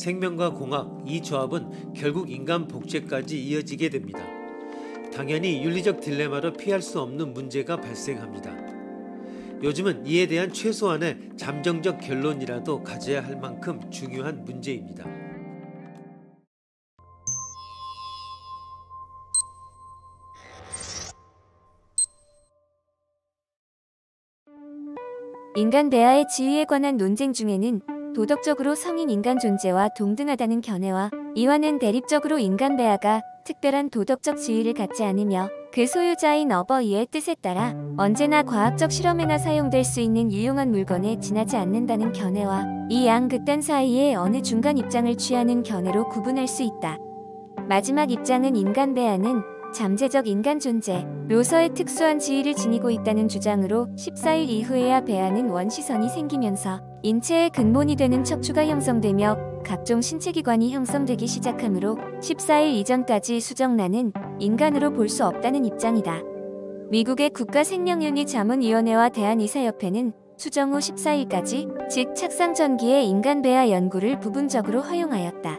생명과 공학, 이 조합은 결국 인간 복제까지 이어지게 됩니다. 당연히 윤리적 딜레마로 피할 수 없는 문제가 발생합니다. 요즘은 이에 대한 최소한의 잠정적 결론이라도 가져야 할 만큼 중요한 문제입니다. 인간 배아의 지위에 관한 논쟁 중에는 도덕적으로 성인 인간 존재와 동등하다는 견해와 이와는 대립적으로 인간 배아가 특별한 도덕적 지위를 갖지 않으며 그 소유자인 어버이의 뜻에 따라 언제나 과학적 실험에나 사용될 수 있는 유용한 물건에 지나지 않는다는 견해와 이 양 극단 사이에 어느 중간 입장을 취하는 견해로 구분할 수 있다. 마지막 입장은 인간 배아는 잠재적 인간 존재로서의 특수한 지위를 지니고 있다는 주장으로 14일 이후에야 배아는 원시선이 생기면서 인체의 근본이 되는 척추가 형성되며 각종 신체기관이 형성되기 시작하므로 14일 이전까지 수정란은 인간으로 볼 수 없다는 입장이다. 미국의 국가생명윤리자문위원회와 대한의사협회는 수정 후 14일까지, 즉 착상 전기의 인간 배아 연구를 부분적으로 허용하였다.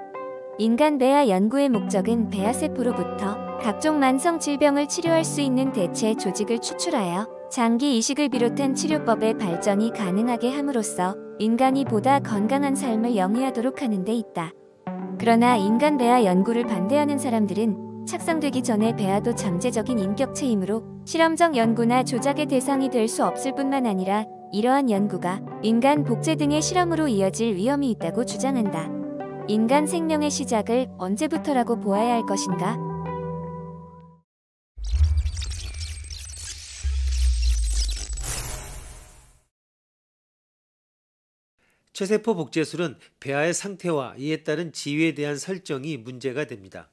인간 배아 연구의 목적은 배아세포로부터 각종 만성 질병을 치료할 수 있는 대체 조직을 추출하여 장기 이식을 비롯한 치료법의 발전이 가능하게 함으로써 인간이 보다 건강한 삶을 영위하도록 하는 데 있다. 그러나 인간 배아 연구를 반대하는 사람들은 착상되기 전에 배아도 잠재적인 인격체이므로 실험적 연구나 조작의 대상이 될 수 없을 뿐만 아니라 이러한 연구가 인간 복제 등의 실험으로 이어질 위험이 있다고 주장한다. 인간 생명의 시작을 언제부터라고 보아야 할 것인가? 최세포 복제술은 배아의 상태와 이에 따른 지위에 대한 설정이 문제가 됩니다.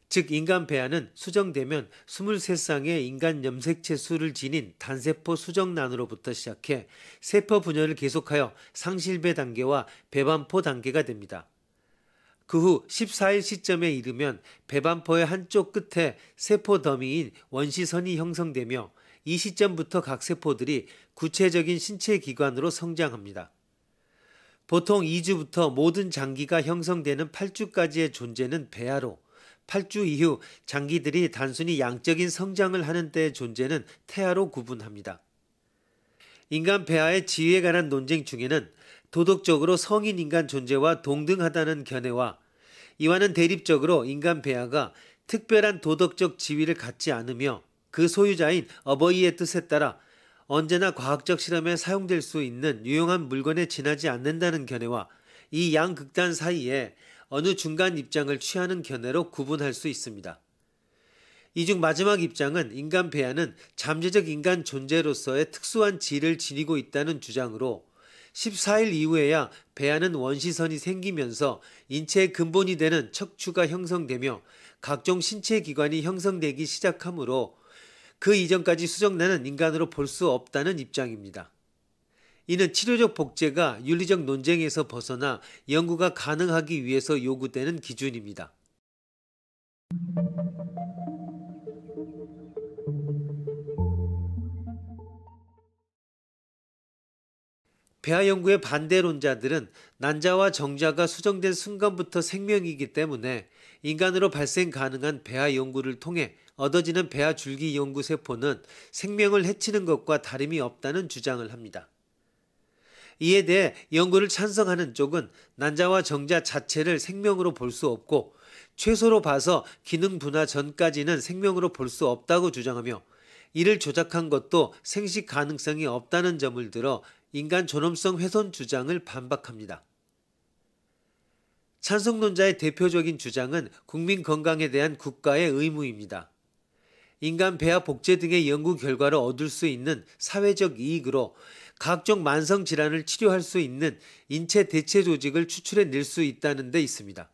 즉 인간 배아는 수정되면 23쌍의 인간 염색체 수를 지닌 단세포 수정란으로부터 시작해 세포 분열을 계속하여 상실배 단계와 배반포 단계가 됩니다. 그 후 14일 시점에 이르면 배반포의 한쪽 끝에 세포 더미인 원시선이 형성되며 이 시점부터 각 세포들이 구체적인 신체 기관으로 성장합니다. 보통 2주부터 모든 장기가 형성되는 8주까지의 존재는 배아로, 8주 이후 장기들이 단순히 양적인 성장을 하는 때의 존재는 태아로 구분합니다. 인간 배아의 지위에 관한 논쟁 중에는 도덕적으로 성인 인간 존재와 동등하다는 견해와 이와는 대립적으로 인간 배아가 특별한 도덕적 지위를 갖지 않으며 그 소유자인 어버이의 뜻에 따라 언제나 과학적 실험에 사용될 수 있는 유용한 물건에 지나지 않는다는 견해와 이 양극단 사이에 어느 중간 입장을 취하는 견해로 구분할 수 있습니다. 이 중 마지막 입장은 인간 배아는 잠재적 인간 존재로서의 특수한 지위를 지니고 있다는 주장으로 14일 이후에야 배아는 원시선이 생기면서 인체의 근본이 되는 척추가 형성되며 각종 신체 기관이 형성되기 시작하므로 그 이전까지 수정란은 인간으로 볼 수 없다는 입장입니다. 이는 치료적 복제가 윤리적 논쟁에서 벗어나 연구가 가능하기 위해서 요구되는 기준입니다. 배아 연구의 반대론자들은 난자와 정자가 수정된 순간부터 생명이기 때문에 인간으로 발생 가능한 배아 연구를 통해 얻어지는 배아 줄기 연구 세포는 생명을 해치는 것과 다름이 없다는 주장을 합니다. 이에 대해 연구를 찬성하는 쪽은 난자와 정자 자체를 생명으로 볼 수 없고 최소로 봐서 기능 분화 전까지는 생명으로 볼 수 없다고 주장하며 이를 조작한 것도 생식 가능성이 없다는 점을 들어 인간 존엄성 훼손 주장을 반박합니다. 찬성론자의 대표적인 주장은 국민 건강에 대한 국가의 의무입니다. 인간 배아 복제 등의 연구 결과로 얻을 수 있는 사회적 이익으로 각종 만성 질환을 치료할 수 있는 인체 대체 조직을 추출해낼 수 있다는 데 있습니다.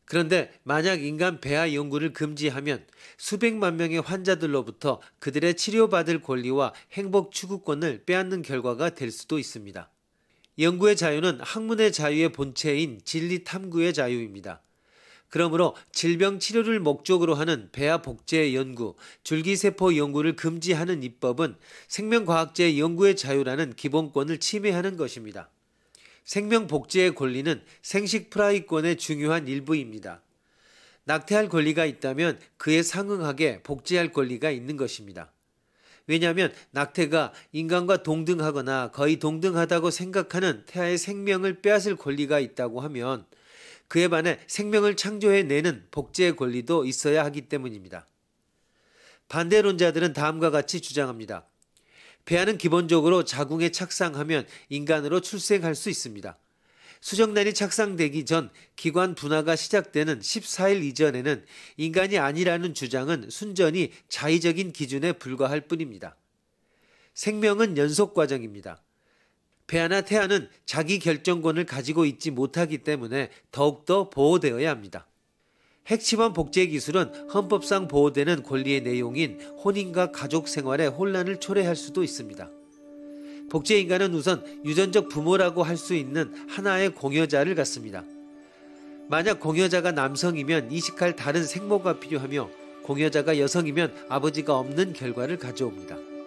그런데 만약 인간 배아 연구를 금지하면 수백만 명의 환자들로부터 그들의 치료받을 권리와 행복 추구권을 빼앗는 결과가 될 수도 있습니다. 연구의 자유는 학문의 자유의 본체인 진리 탐구의 자유입니다. 그러므로 질병 치료를 목적으로 하는 배아 복제 연구, 줄기세포 연구를 금지하는 입법은 생명과학자의 연구의 자유라는 기본권을 침해하는 것입니다. 생명 복제의 권리는 생식 프라이권의 중요한 일부입니다. 낙태할 권리가 있다면 그에 상응하게 복제할 권리가 있는 것입니다. 왜냐하면 낙태가 인간과 동등하거나 거의 동등하다고 생각하는 태아의 생명을 빼앗을 권리가 있다고 하면 그에 반해 생명을 창조해내는 복제의 권리도 있어야 하기 때문입니다. 반대론자들은 다음과 같이 주장합니다. 폐하는 기본적으로 자궁에 착상하면 인간으로 출생할 수 있습니다. 수정란이 착상되기 전 기관 분화가 시작되는 14일 이전에는 인간이 아니라는 주장은 순전히 자의적인 기준에 불과할 뿐입니다. 생명은 연속 과정입니다. 폐하나 태아는 자기 결정권을 가지고 있지 못하기 때문에 더욱더 보호되어야 합니다. 핵심원 복제 기술은 헌법상 보호되는 권리의 내용인 혼인과 가족 생활에 혼란을 초래할 수도 있습니다. 복제 인간은 우선 유전적 부모라고 할 수 있는 하나의 공여자를 갖습니다. 만약 공여자가 남성이면 이식할 다른 생모가 필요하며 공여자가 여성이면 아버지가 없는 결과를 가져옵니다.